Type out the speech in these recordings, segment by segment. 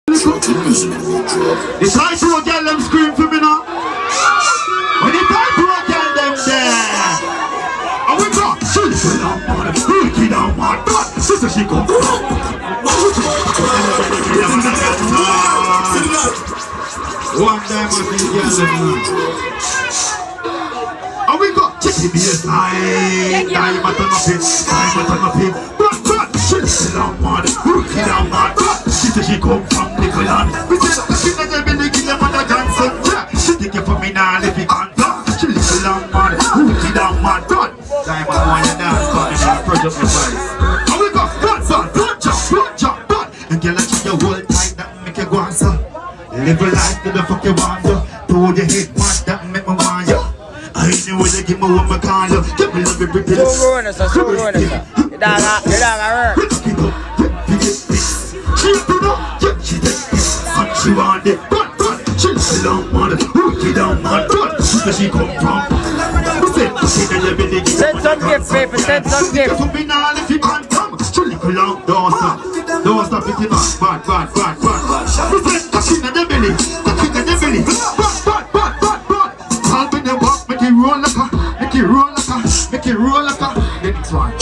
The tight road girl them scream for me now. When the tight road girl them there. And we go, she's a long man, freaky down my butt. Sister she come. One time I think girl them. And we go, check the baseline. Time at on my pig. She's a long man, freaky down my butt. Sister she come from Nicoland. We say she never been the killer mother Johnson. She take it for me now, if you can't talk. She little long man, rookie down my gun. Time I want you dance, cause it's a project of advice. And we go, don't jump, and girl, I check your whole time, that make you go answer. Live a life to the fuck you want to. Throw your head, man, that make me want you. I know where they give me what me call you. Give me love every day. So ruin us, sir. You don't hurt. She take it, and she want it. She little long man, rookie down my gun. Where she come from? Send some gift, baby, send some gift. She little long, don't stop it, bad. We said, cocky in the belly, bad. I'll be the walk, make it roll like a. Next one.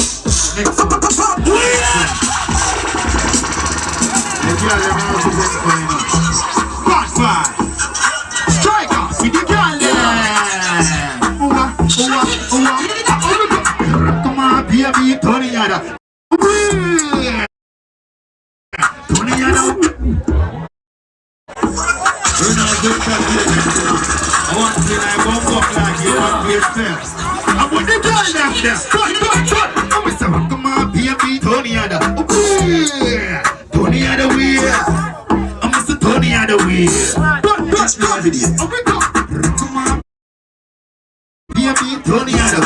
Bad. Striker, with the girl there. Come on, baby, Tony Yada. I want to see my bum up like you want to be first. I want the girl there. I'm with some, come on, baby, Tony Yada. Tony Yada way. I'm Mr. Tony Yada way. Come on. Baby, Tony Yada.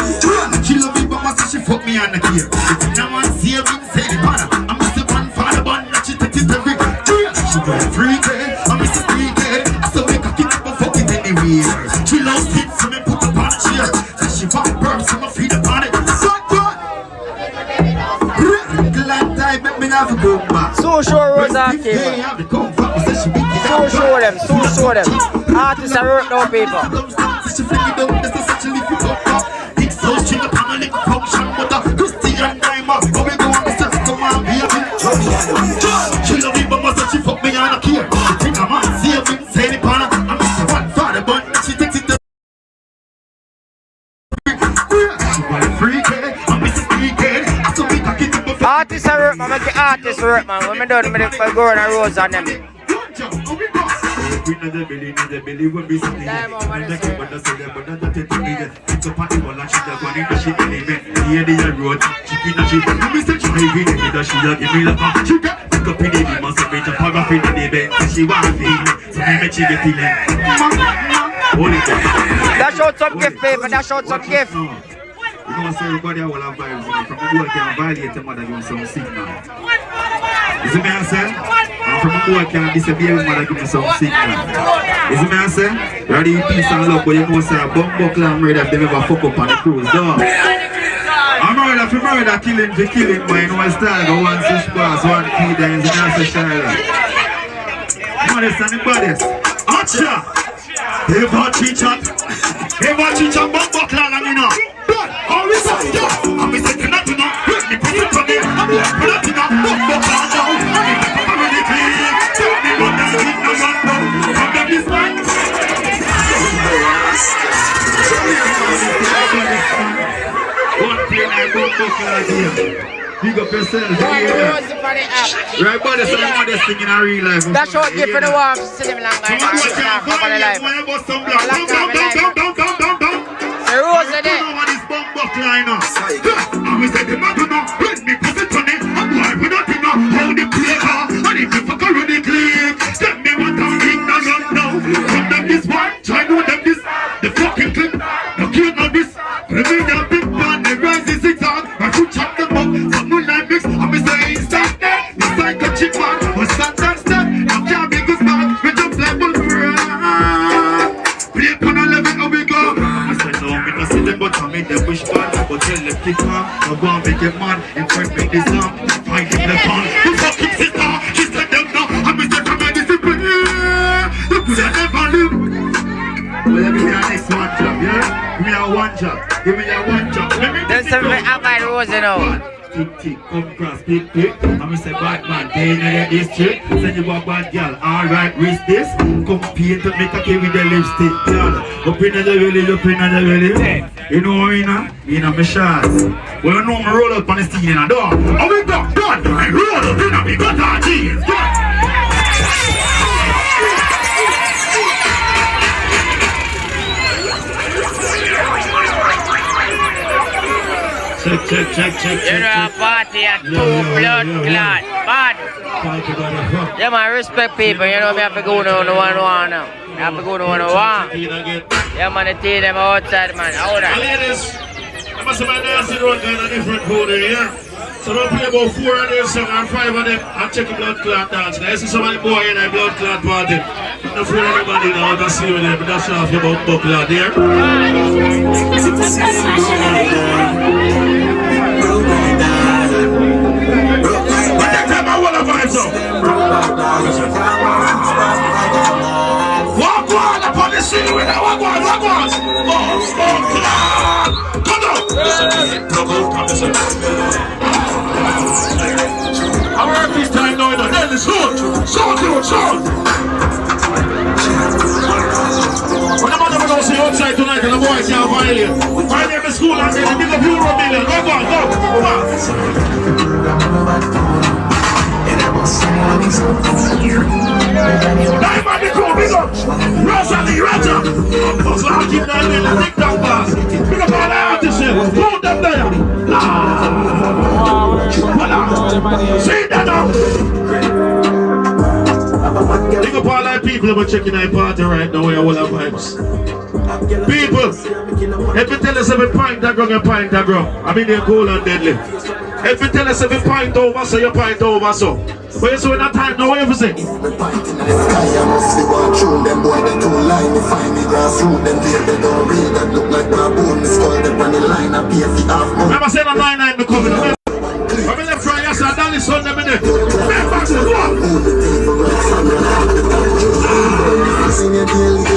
She love me, but my she fuck me on the gear. Now I'm saving, say the banner. I'm Mr. One Father Bun, she takes it every day. She going freaky, I'm Mr. Freaky. So make her keep up and fuck it anywhere. She loves hits, so me put up on the chair. So she want burns, so my feet up on it. Glad make me have a go back. So show Rosa came. So show them. Artists are hurt now, people. She love me, but must she fuck me on a care. She think I'm on saving, say the panna. I'm Mr. One Father Bun, she takes it to she want a free kid, I'm Mr. Free Kid. I saw me cocky to the artists are hurt, man. Make the artists hurt, man. When me done, me go on a rose on them. We know the belly when we see it. The keeper does say that, but not that it is. It's a party one and she does one in the shit element. Here the road, chicken and she let me say she may be the she give me the pump. She got pick up in the demon, so make a paragraph in the event. She want to feel it, so make she get feeling. Hold it down. Dash out some gift, baby, dash out some gift. You know what, everybody will have vibes. From the boy can violate the mother doing some signal. You see me I say? And from the boy can disappear his mother giving some signal. You see me I say? You are the peace and love, but you know say a bumbuckle and murder if they ever fuck up on the cruise, dog. I'm murder for murder, killing for killing, but you know what style, go one switch pass, one key there, you see me I say Charlotte. Modest and the baddest. Acha! Hey, watch it chat, bumbuckle and you know. All we say, I'm say cannot do not. Me put it on me, I'm not do not. But down, I'm ready to leave. Tell me what that is, no one know. From them this man. One thing I don't fuck idea. Big up yourself. Right, but there's some modest thing in our real life. That's what give for the warm to see them long time. The rose are there. I'm say the man do not let me pass it on it. I'm boy we don't know how the play car. And if you fuck around the clip, tell me what I'm doing now. From them this one, try know them this. The fucking clip, no kill no this. Put me in a big man, the rise is zigzag. I should chop them up, some moonlight mix. I'm say instant there. It's like a chick man, but stand and step. I can't be good man, we jump level friend. Play on a level, how we go. I said no, me no see them, but I made them wish bad. But tell them kick man, no go and make a man. In front make this song, find him the fun. You fucking sister, she said them now. I'm Mr. Comedy. could have never live. Well, give me a next one job, yeah? Give me a one job. Give me a one job. There's something up my rose, you know. Tick, tick, come cross, tick, tick. I'm Mr. Batman, day in the district. Send you a bad girl, alright, risk this. Come paint to make a key with the lipstick, girl. Up in the belly, up in the belly. You know what I mean? You know my shots. Well, you know me roll up on the steel in the door. And we got done, and roll up in and we got our jeans, Check. You know, a party at 2 blood clot. Bad. Yeah, man, respect people. You know, me have to go to 101 now. I have to go to 101. Yeah, man, the tea them outside, man. Out there. Ladies, I must have my dancing around kind of different code here. So don't play about 4 of them songs and 5 of them and check the blood clot dance. I see somebody boy in a blood clot party. I'm not afraid of anybody now to see with them, but that's off your blood clot there. Walk on upon the city with a walk on. Come on. I'm working this time now, then it's good. Shout. When the mother will see you outside tonight and the boys can't violate. My name is school and they're big up Euro million. Go. Diamond the crew, big up Rosalie Raja. So I'll keep that in the TikTok class. Big up all the artists here. Hold them there. See that now. Big up all the people who are checking our party right now. We're all our vibes. People, if you tell us every pint that grow, I mean they're cool and deadly. If you tell us every pint over, so you pint over, so. But you see when that time, now what you say? I must see one tune, them boy they too line. They find me grassroots, them they don't read. That look like baboon, they skull them on the line. I pay for half month. Remember saying that 9-9 the coming. I'm in the front, yes, I done this on them in there. Remember, say what? Sing a daily, we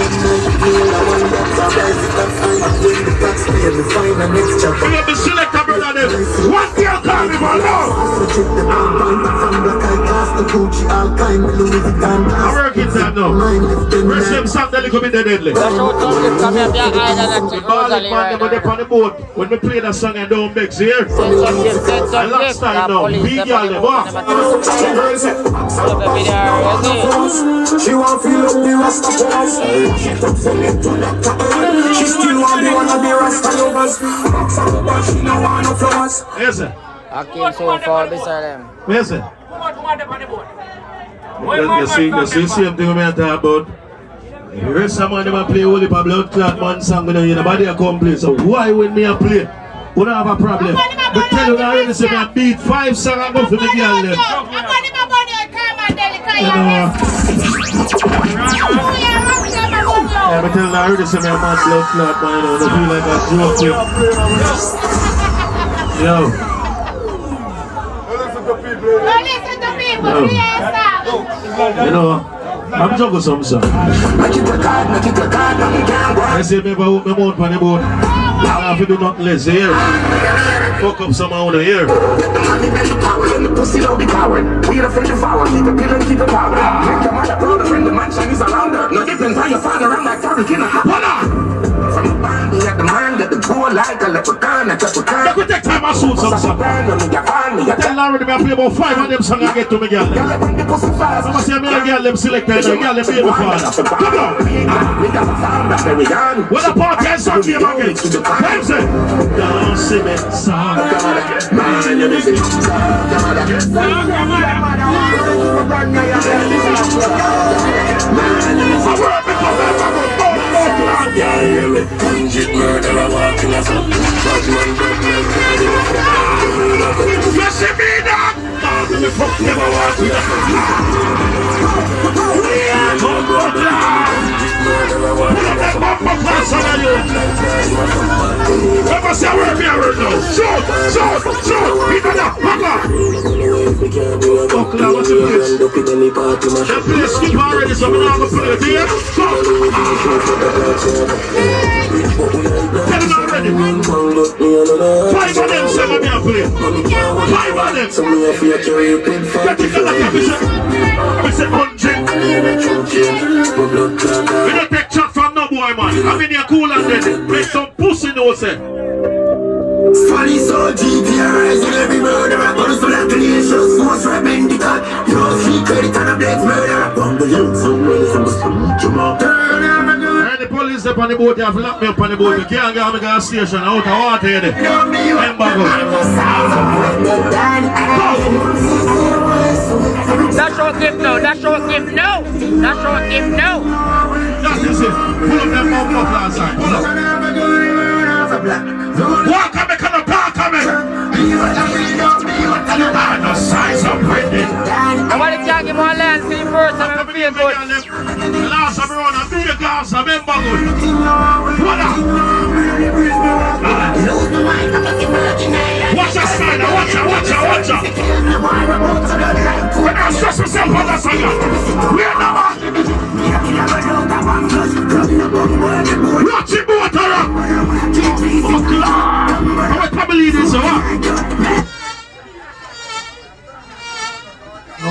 have the selector brother there. What the hell carnival now? I'm working time now. Rest them something that could be deadly. All the man them on the boat. When we play that song and don't mix here. I last time now. Big girl them. She won't feel up the rest of us. She still want me wanna be rasta lovers. But she no want no flowers. Yes sir. I came so far beside them. Yes sir. You see same thing we talk about. You hear someone them play only for blood clot man song, nobody a come play. So why when me a play? We don't have a problem. But tell you already say me a beat 5 songs and go for the girl them. Yeah, but tell you already say me a mad blood clot man, don't feel like a joke. Yo. You know, I'm jungle some song. I say me about my mouth on the boat. I have to do nothing less here. Fuck up some out of here. Pussy don't be coward. We are afraid to devour. Keep it peeling, keep it power. Make your mother proud when the mansion is around her. No difference how your father, I'm like Tariq in a hot. From the band, we had the man that the tour like a leprechaun, a leprechaun. I could take time and shoot some song. Tell Larry me I play about 5 of them songs I get to me girl. I'm going to say me a girl them selected and a girl them baby father. Come on. When the party is on game again. Time say. Don't see me song. Man, you busy. Conjit murderer walking as a Batman You see me now? The fuck never walking as Never say where me a word now. Shoot. Fuck buckler, what's the place? That place skip already, so I'm not going to play it here. Tell them already. 5 of them say I'm going to play. 5 of them. Get it like I say 100. We don't take chat from no boy, man. I mean, you're cool and dead. Make some pussy no say. Funny so deep, you're rising every murderer. But it's like the nations, most repentant. Your secret and a black murderer. Bumble you, somewhere from the street, you know. The police up on the boat, you have locked me up on the boat. You can't get me to the station out of water here. Remember, go. That's your gift, no. That's your gift, no. That's your gift, no. That is it. Pull up them mouth up last time. Pull up. Walk on me, come on, talk on me. I'm the size of Britain. Nobody can't give one land to you first and I'm feeling good. The last time around, I'm being a glass, I'm in bagel. What up? Watch us, Spider, watch out, watch out, watch out. When I stress myself on that singer, we're never. Watch it, water up. Oh, God. How I probably lead this, what? No.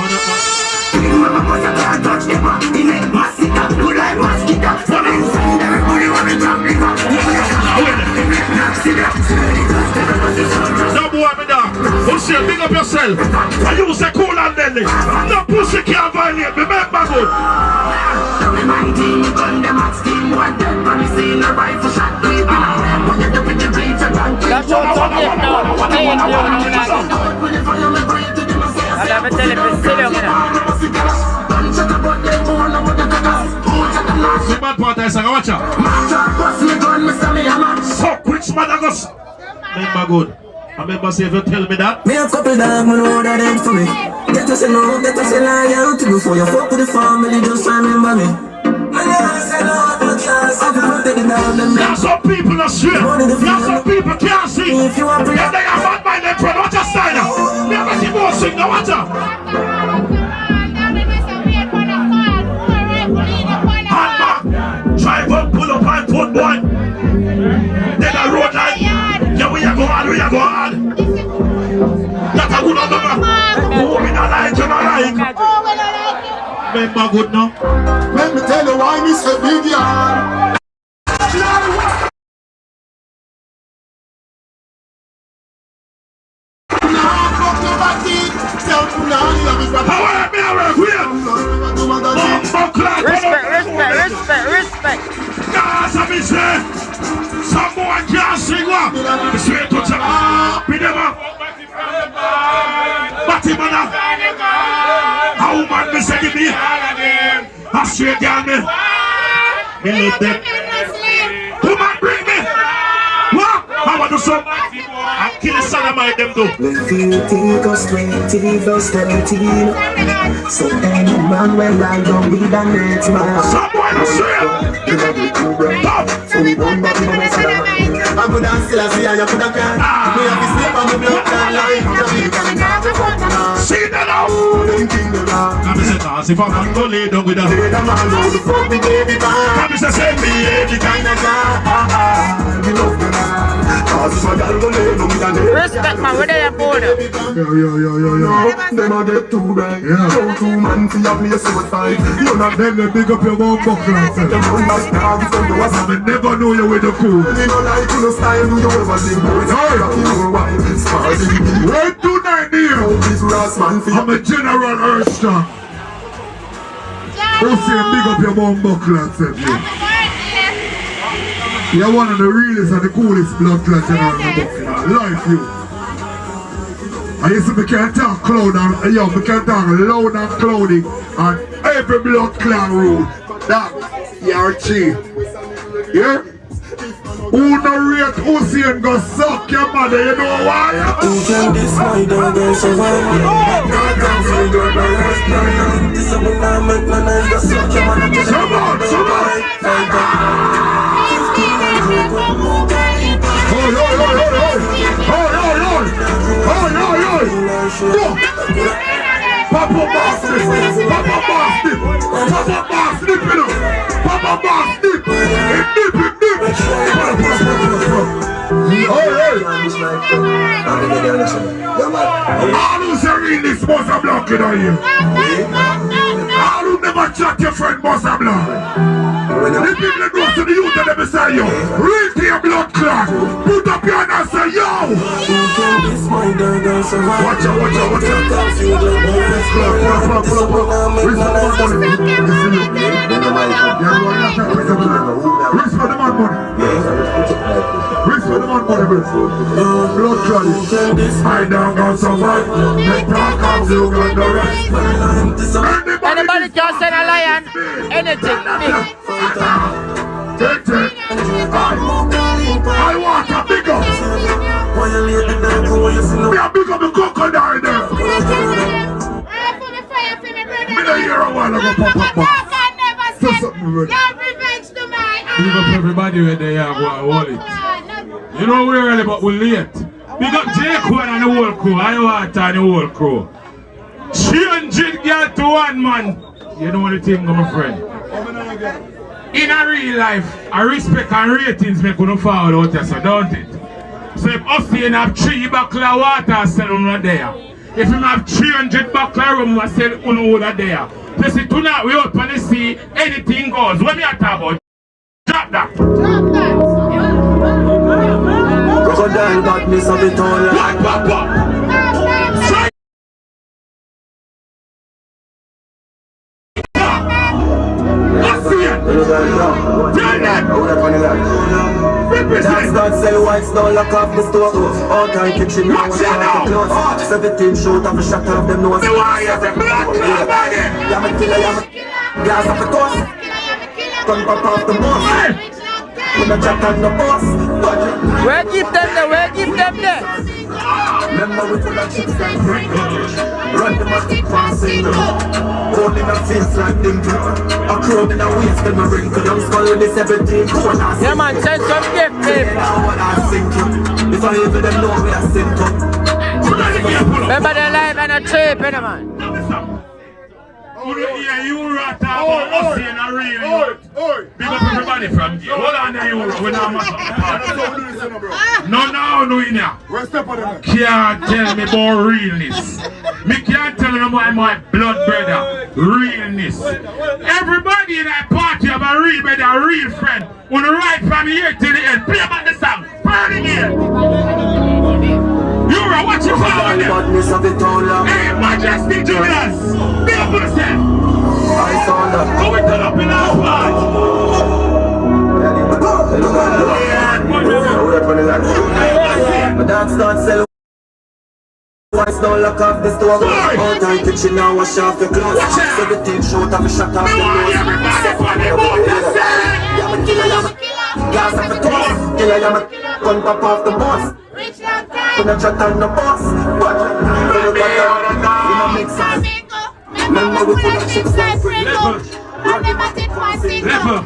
No boy, me dog. You say, big up yourself. And you say cool and deadly. No pussy can't violate me, make my good. That's your gift, no. Take it, no. I'm never telling you, sit down, See bad part I say, watch out. Fuck which man I go. Remember good. I remember say if you tell me that. Me a couple dog, man, know that ain't for me. Get us a no, get us a loyalty. Before you fuck with the family, just remember me. There are some people that swear. There are some people can't sing. If they are bad by their friend, watch us style now. They are not even sing, now watch out. Drive up, pull up and put boy. Then a road line. Yeah, we are go hard, we are go hard. That's a good number. Oh, we don't like, you don't like. Remember good now. Let me tell you why me say big yard. Respect. Yes, I'm in there. Someone can't sing one. Straight to the be never. Batimana. How man me say give me? A straight girl me. Me love them. Who man bring me? What? How about do some? I kill the sodomite them do. When you think of 20 verse 17. So any man when I don't be the next man. Someone is straight. So we don't back in the next man. I could have still see and you could have can. Me have to sleep on my blood can lie. See that now. I'm just if I'm going to lay down with a head, I'm going to fuck me baby man. I'm just saying me the kind of Respect, man, where they are born? Yeah. Them a get too right. Yeah. Two man for your place to fight. You're not them that big up your mom buckler. Them run back now because you was I never know you with the cool. you know like you know style. Do you ever think boys? Wait tonight, Neil. I'm a general Earthstar. Who say big up your mom buckler, said you? You're one of the realest and the coolest blood clot general in the buckler. Like you. I used to be can't talk cloud and yo, we can't talk loud and cloudy and every blood clan rule. That you're cheap. Yeah? Who no rate pussy and go suck your mother, you know why? Who can destroy the girl survive? This is what I make my nice go suck your mother. Come on. Papo, Papa Boss dip, you know. Papa Boss dip. Dip. All who's real this must have blocked it on you. All who never chat your friend must have blocked. The people that go to the youth and they beside you, read to your blood clot. Put up your hand and say, yo! Watch out. Reach for the man money. Reach for the man money, bro. Blood clot. I don't go survive. They talk of you got the rest. Anybody can send a lion, anything, big. I want a big up. Me a big up the crocodile there. Me don't hear a while ago, Papa. Say something, brother. Big up everybody where they are, hold it. You know we're early, but we're late. Big up J-Quad and the whole crew, I want and the whole crew. 300 girl to one man. You know the thing, my friend. In a real life, a respect and ratings make you forward out there, so don't it? So if us here have 3 buckler of water, sell on there. If you have 300 buckler rum, we sell on over there. Plus tonight we out on the sea, anything goes. What me I talk about? Drop that. Crocodile got me some it all. What, Papa? That's not sell whites, don't lock off the store. All time kitchen, you want to close. 17 shoot off a shot of them nose. I'm a killer, glass off the coast. Come pop off the boss. Put a jack on the boss. Where keep them there? Remember we put our chips like break. Run them up, passing them. Holding our face like dimple. A crowd in our waist, them a wrinkle. I'm swallowing the 17 corners. Yeah man, send some gift, babe. If I even them know we are simple. Remember the live and a trip, man. You rat about us in a real youth. Big up everybody from here. Hold on there, you we're not no in here. Can't tell me about realness. Me can't tell you about my blood brother. Realness. Everybody in that party have a real brother, a real friend. On the right from here till the end. Play about the song. Burning here. You're what you follow them. Hey, Majesty Julius. Big up yourself. I saw that. Go and turn up in our part. But that's not sell. Whites don't lock off the store. All time kitchen now wash off the clothes. 17 shoot off a shot off the nose. I'm a killer. Gas off the coast. Killer, I'm a gun pop off the boss. Put a chat on the boss. What? Remember we put our chips like Level.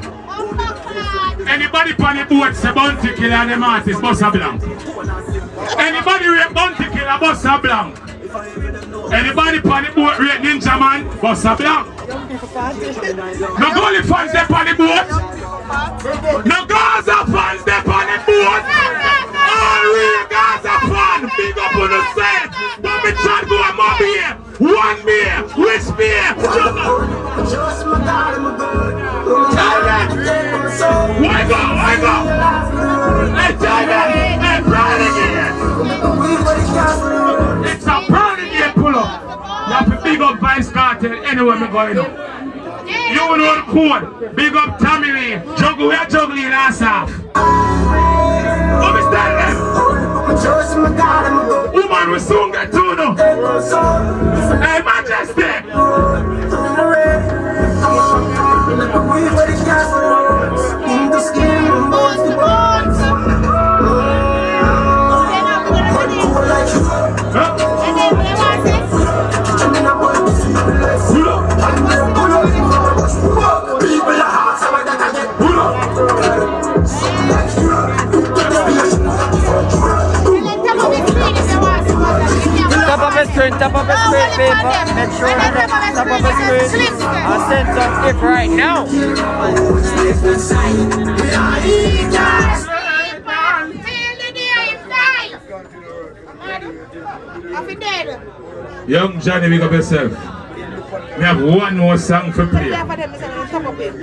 Anybody on the boat say bounty killer and them artists Bossa Blanc. Anybody rate bounty killer Bossa Blanc. Anybody on the boat rate Ninja Man Bossa Blanc. No goalie fans there on the boat. No Gaza fans there on the boat. All real Gaza fans big up on the set. But me try to go a mob here. One beer, which beer? Why go? Hey, Tiger! Hey, Browning! It's a Browning here, pull up. You have to big up Vice Cartel anywhere me going up. You know the code. Big up Tommy Lee. Juggle, we are juggling ass off. Let me stand them. Woman, we soon get to know. Hey, Majesty! Top of the screen, paper. Make sure that top of the screen and send some gift right now. Young Johnny, big up yourself. We have one more song for play.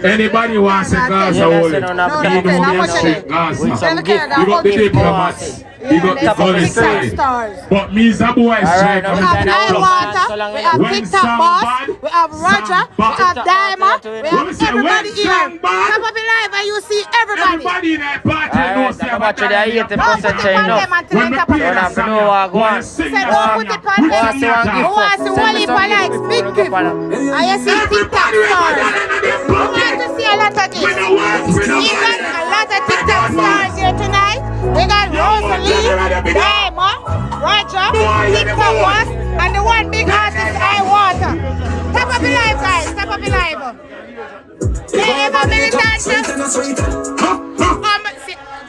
Anybody wants a Gaza wallet? Gaza. Big up the diplomats. Big up the police. But me is a boy straight. We have Iwater, we have TikTok Boss, we have Roger, we have Diamond, we have everybody here. Come up in live and you see everybody. Everybody in that party knows I'm about to the 80% Don't chain up. when we play Don't that have to song, know what when going you sing Say that don't song, put it on Who wants to them. want Who wants to gift? wall it for likes, big gift. And you see TikTok stars. We want to see a lot of gifts. Even a lot of TikTok stars here tonight. We got Rosalie, Diamond, Roger, TikTok Boss, and the one big artist, Iwater. Step up in live, guys. Step up in live. Hey, Emma Militant.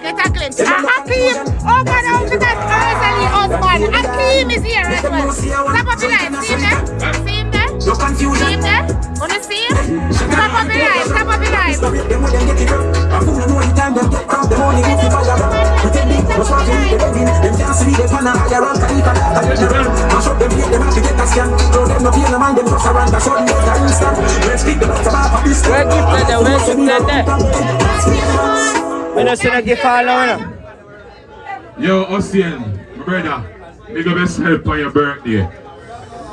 Get a glimpse. Akeem. Oh, God, I hope that's Rosalie husband. Akeem is here as well. Step up in live. See him there? See him there? See him there? Wanna see him? Step up in live. Step up in live. Yo, Ocean, my brother, big up yourself on your birthday.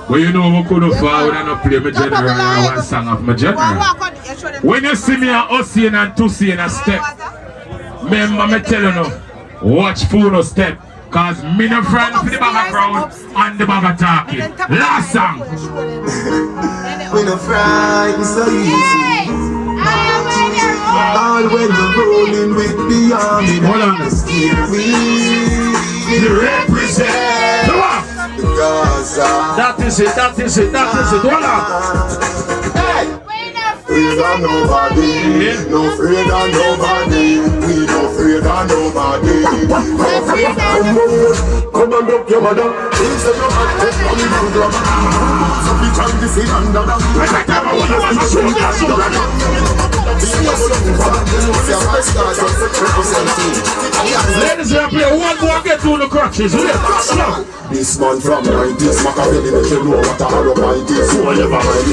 But you know we couldn't forward and not play my general and one song of my general. When you see me and Ocean and Tussie in a step, remember me telling you, watch Funo step. Cause me no friend for the bag of crowd and the bag of talking. Last song. We no frightened so easy. All when we're rolling with the army. Hold on. We represent the Gaza. That is it. Hold on. Afraid of nobody, no afraid of nobody. We no afraid of nobody. Come and look your mother. Things that you have to come in and grab. So we try to see under Ladies and play one more get through the crutches. this man from 90s, Machiavelli make you know what a horror mind is. So I never mind it.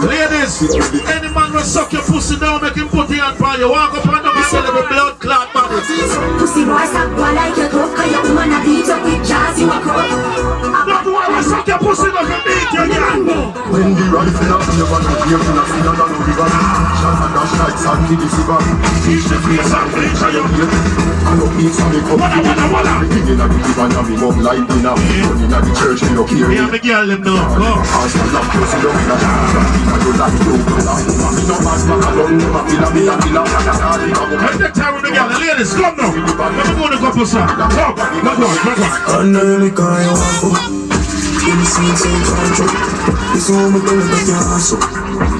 Ladies, any man will suck your pussy down, make him put it on fire. Walk up on the man with a blood clot body. Pussy boy stop one like your throat, cause your woman a beat up with jazz, you a crook. Don't worry, suck your pussy down and beat you again. When the rifle up, you want to hear from the fin and the river. Shot and dash like Sandy the Siva. Teach the face and bleach on your head. I know peace and make up. Everything in the river and we move like dinner. Running at the church, we don't care. Me and the girl them know. Go. Take the time with the girl. Ladies, come now. Let me go to couple song. Come. I know me call you one. Give me sweet same country. This one me tell you that you hustle.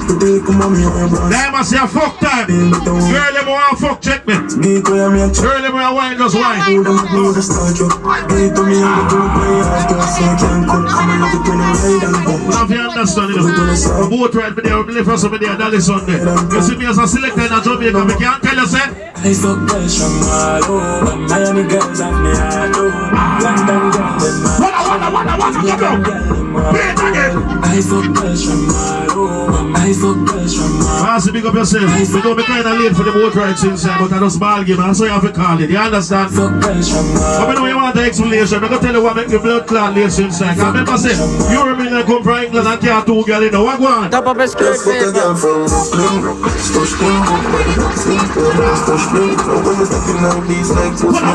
Today come on me on your brand. Them say fuck time. Girl them want fuck check me. Girl them want wine just wine. Hold them to the start you. Give it to me and I go play hard to say I can't cut. I'm in love with when I ride and go. Now if you understand it, the boat ride video, we live for some video, that is Sunday. You see me as a selector in a Jamaica, we can't tell you say. I fuck girls from all over. Miami girls and me all over. London girls and my I fuck girls from all over. I fuck girls from all over. I big up yourself. We don't be kind of late for the boat ride since but I just ball game, and so you have to call it. You understand? Fuck girls from all over. But when you want the explanation, I'm going to tell you what make the blood clot late since I remember say, you remember come from England and can't two girls in the what go on? Top of a skirt, Fuck a girl from Brooklyn. Stush them, stush them. When you stepping like this, like push me.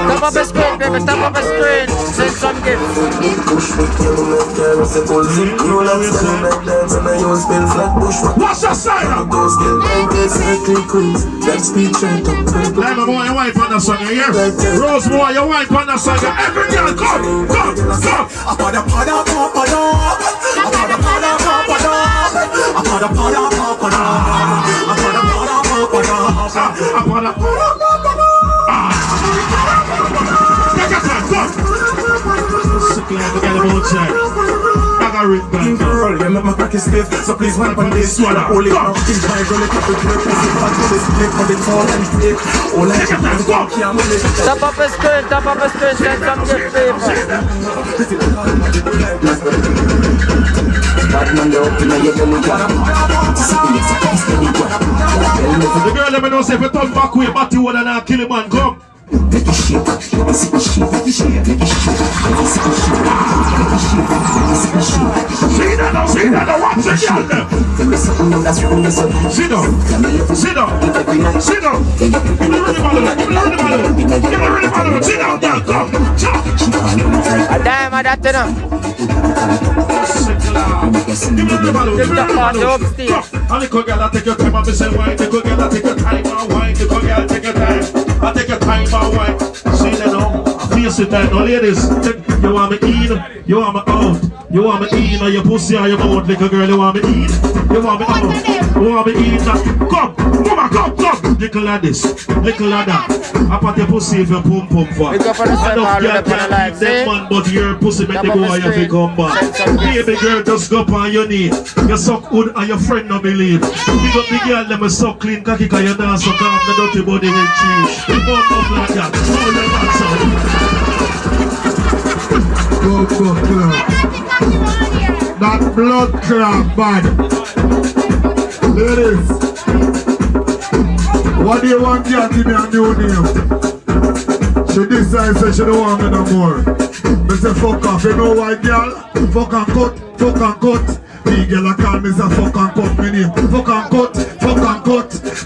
top of a skirt, baby, top of a screen. Send some gifts. Push me, you like care, I say pull zip. You like spell like that, and I use spell flat push. What's your sign? Those get like this, like queens. That speed straight up. Diamond boy, your wife on the song, you hear? Rose boy, your wife on the song, every girl, come. Take your time, come. Girl, you make my cracky stiff, so please wipe on this one. Only now, in my girl, it up with her pussy, but to this flip, but it's all and flip. All I have to go, can't win it. Top up a screen, send some good paper. The girl let me know say if you turn back way, but you wanna not kill him and come. Make it shake, make it shake, make it shake, make it shake, make it shake, See that now, watch it, girl. Sit down, sit down, sit down. Give me the bottle, sit down, girl, come, chop. A dime of that, you know. Give me the bottle, give me the bottle. And the girl, I take your time, I say wine. The girl, I take your time, I wine. The girl, I take your time, I take your time, I wine. See that now? Face it now, ladies. You want me in, you want me out. You want me in or your pussy or your mouth, little girl. You want me in, you want me out. You want me in, come, mama, come. Little like this, little like that. I put your pussy if you pump for. Pick up on the same all the life, see? Man, but your pussy make the go and you fi come back. Baby girl, just go up on your knee. You suck wood and your friend no believe. Pick up the girl, let me suck clean cocky cause you dance so calm the dirty body will cheese. Bump up like that, hold your back Go club. That blood clot bad. Ladies, what do you want to give me a new name? She decides that she don't want me no more. Me say fuck off, you know why, girl? Fuck and cut. Me girl I call me say fuck and cut me name. Fuck and cut.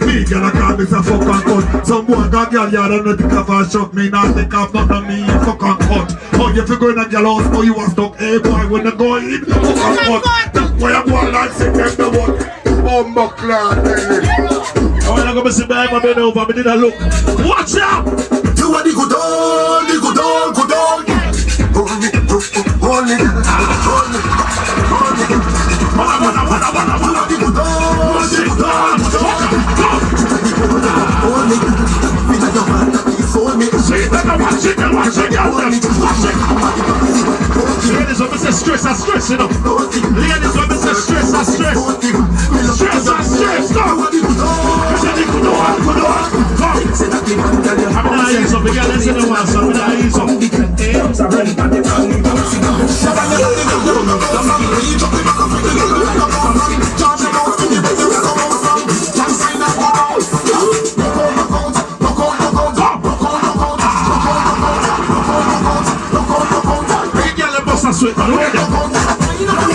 Me girl I call me say fuck and cut. Some boy got girl you don't know think of a shot. Me not think of nothing of me. Fuck and cut. Oh, if you go in a girl house, oh you was stuck. Hey boy, when you go in, fuck and cut. That's why I go like sick them the one. Oh my God, I wanna go see my bed over, me did a look. Watch out! you are the good on, good on. Hold it. Ladies, when me say stress, I stress, you know. Ladies, when me say stress, I stress. Stress, I stress, go! I'm not easy up, girl, let's see the one, so I'm not easy up. Sweet, man, where them?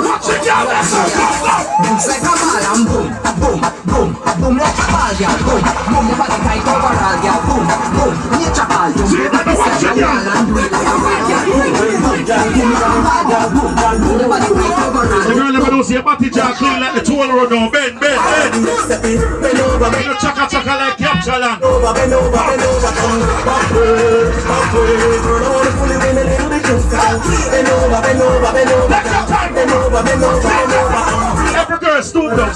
Watch it, girl, let's go. Like a ball and boom, like a ball, girl, boom, your body tight overall, girl, boom, nature ball, you make it like a ball and do it like a ball, girl, boom, your body tight overall. The girl never knows your body jaw clean like the tool road now, bend. You chaka like capture land. Bend over, backward, turn on the fully wind a little bit too fast. Bend over. Every girl stoop down.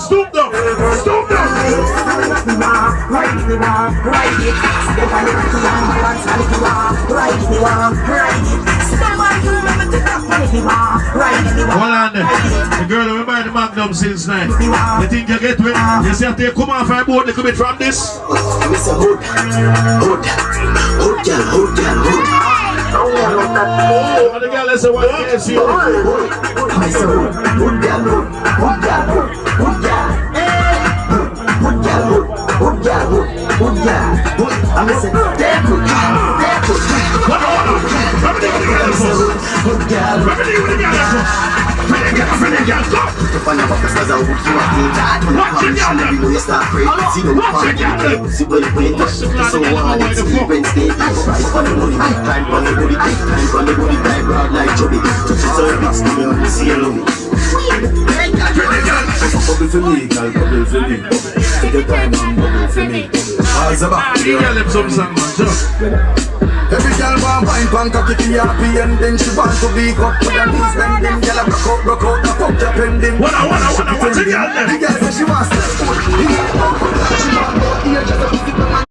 Hold on then. The girl who buy the Magnum since night. You think you get with? You see if they come off our boat, they come in from this. Mr. Hood, And the girl say, what can see? Every girl want wine pan cocky for happy and then she want to be up with her knees bending. Girl a broke out, the fuck you pending. What a girl. The girl say she wants to.